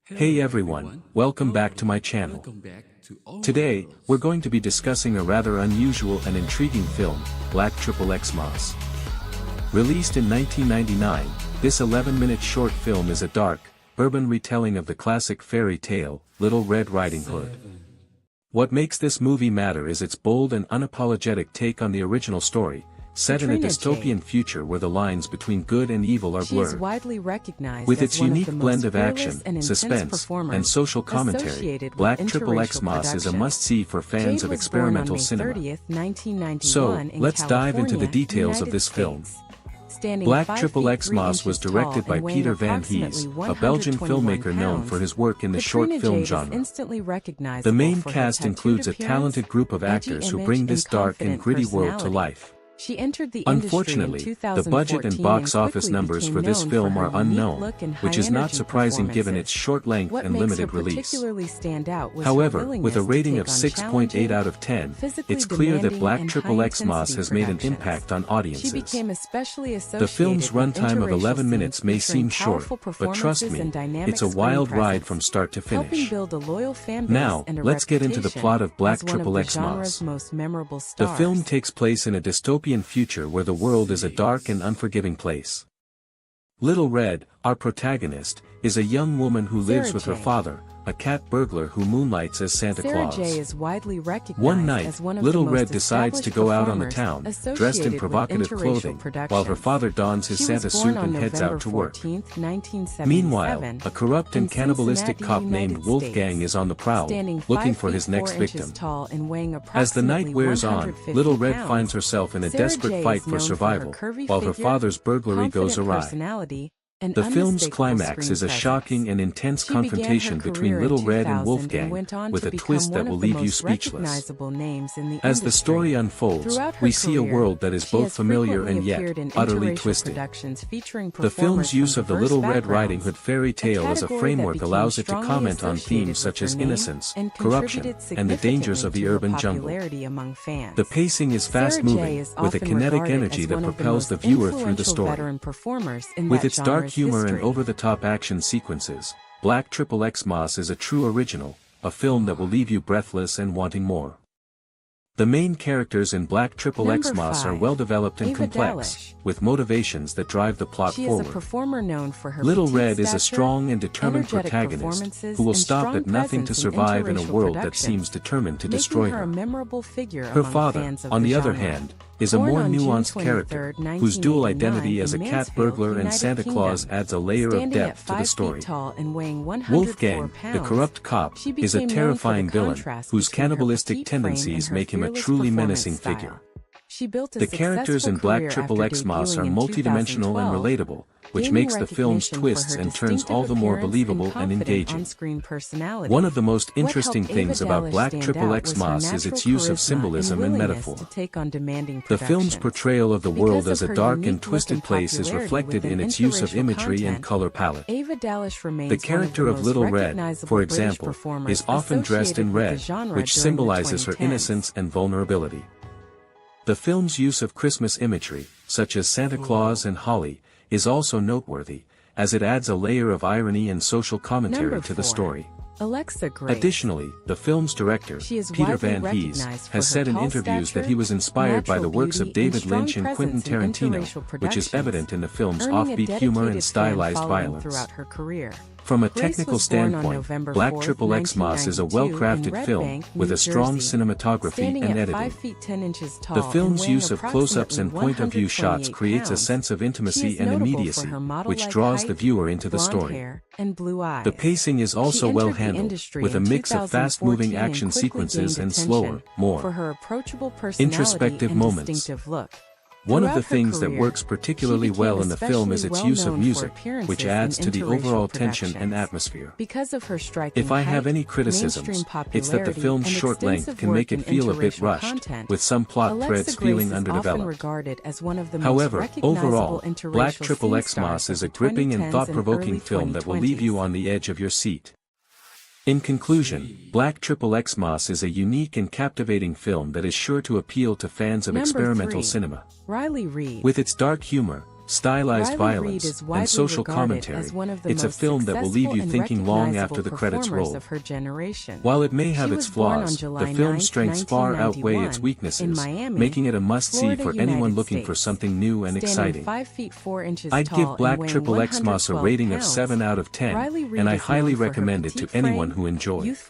Hey everyone, welcome back to my channel. Today, we're going to be discussing a rather unusual and intriguing film, Black XXX-Mas. Released in 1999, this 11-minute short film is a dark, urban retelling of the classic fairy tale, Little Red Riding Hood. What makes this movie matter is its bold and unapologetic take on the original story, set in a dystopian future where the lines between good and evil are blurred. With its unique blend of action, suspense, and social commentary, Black XXX-Mas is a must-see for fans of experimental cinema. So, let's dive into the details of this film. Black XXX-Mas was directed by Peter Van Hees, a Belgian filmmaker known for his work in the short film genre. The main cast includes a talented group of actors who bring this dark and gritty world to life. Unfortunately, the budget and box office numbers for this film are unknown, which is not surprising given its short length and limited release. However, with a rating of 6.8 out of 10, it's clear that Black XXX-Mas has made an impact on audiences. The film's runtime of 11 minutes may seem short, but trust me, it's a wild ride from start to finish. Now, let's get into the plot of Black XXX-Mas. The film takes place in a dystopian future where the world is a dark and unforgiving place. Little Red, our protagonist, is a young woman who lives with her father, a cat burglar who moonlights as Santa Claus. One night, Little Red decides to go out on the town, dressed in provocative clothing, while her father dons his Santa suit and heads out to work. Meanwhile, a corrupt and cannibalistic cop named Wolfgang is on the prowl, looking for his next victim. As the night wears on, Little Red finds herself in a desperate fight for survival, while her father's burglary goes awry. The film's climax is a shocking and intense confrontation between Little Red and Wolfgang, with a twist that will leave you speechless. As the story unfolds, we see a world that is both familiar and yet utterly twisted. The film's use of the Little Red Riding Hood fairy tale as a framework allows it to comment on themes such as innocence, corruption, and the dangers of the urban jungle. The pacing is fast-moving, with a kinetic energy that propels the viewer through the story. With its dark humor and over-the-top action sequences, Black XXX-Mas is a true original, a film that will leave you breathless and wanting more. The main characters in Black XXX-Mas are well-developed and complex, with motivations that drive the plot forward. Little Red is a strong and determined protagonist, who will stop at nothing to survive in a world that seems determined to destroy her. Her father, on the other hand, is a more nuanced character, whose dual identity as a cat burglar and Santa Claus adds a layer of depth to the story. Wolfgang, the corrupt cop, is a terrifying villain, whose cannibalistic tendencies make him a truly menacing figure. The characters in Black XXX-Mas are multidimensional and relatable, which makes the film's twists and turns all the more believable and engaging. One of the most interesting things about Black XXX-Mas is its use of symbolism and metaphor. The film's portrayal of the world as a dark and twisted place is reflected in its use of imagery and color palette. The character of Little Red, for example, is often dressed in red, which symbolizes her innocence and vulnerability. The film's use of Christmas imagery, such as Santa Claus and holly, is also noteworthy, as it adds a layer of irony and social commentary to the story. Additionally, the film's director, Peter Van Hees, has said in interviews that he was inspired by the works of David Lynch and Quentin Tarantino, which is evident in the film's offbeat humor and stylized violence. From a technical standpoint, Black XXX-Mas is a well-crafted film, with a strong cinematography and editing. The film's use of close-ups and point-of-view shots creates a sense of intimacy and immediacy, which draws the viewer into the story. The pacing is also well handled, with a mix of fast-moving action sequences and slower, more introspective moments. One of the things that works particularly well in the film is its use of music, which adds to the overall tension and atmosphere. If I have any criticisms, it's that the film's short length can make it feel a bit rushed, with some plot threads feeling underdeveloped. However, overall, Black XXX-Mas is a gripping and thought-provoking film that will leave you on the edge of your seat. In conclusion, Black XXX-Mas is a unique and captivating film that is sure to appeal to fans of experimental cinema. With its dark humor, stylized violence, and social commentary, it's a film that will leave you thinking long after the credits roll. While it may have its flaws, the film's strengths far outweigh its weaknesses, making it a must-see for anyone looking for something new and exciting. I'd give Black XXX-Mas a rating of 7 out of 10, and I highly recommend it to anyone who enjoys.